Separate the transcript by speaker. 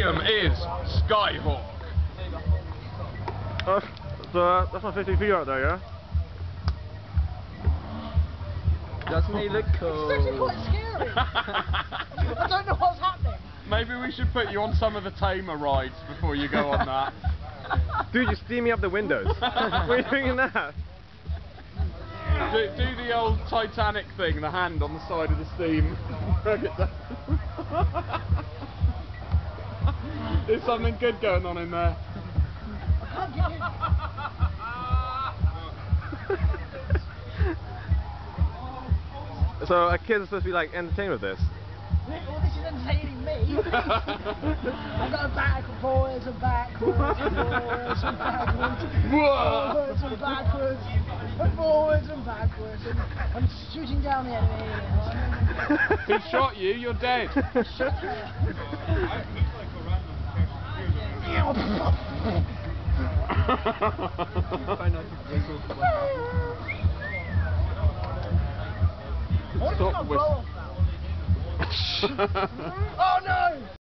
Speaker 1: Liam is Skyhawk.
Speaker 2: So that's my 53 out there, yeah?
Speaker 3: Doesn't he look cool?
Speaker 4: It's actually quite scary. I don't know what's happening.
Speaker 1: Maybe we should put you on some of the tamer rides before you go on that.
Speaker 2: Dude, you're steaming up the windows. What are you doing in that?
Speaker 1: Do the old Titanic thing, the hand on the side of the steam. Drag it down. There's something good going on in there.
Speaker 4: I can't get in.
Speaker 2: So a kid's supposed to be like entertained with this?
Speaker 4: Well, this is entertaining me. I've got a forwards and backwards, forwards and backwards, forwards and backwards, forwards and backwards, and I'm shooting down the enemy.
Speaker 1: Who shot you? You're dead.
Speaker 4: Oh no!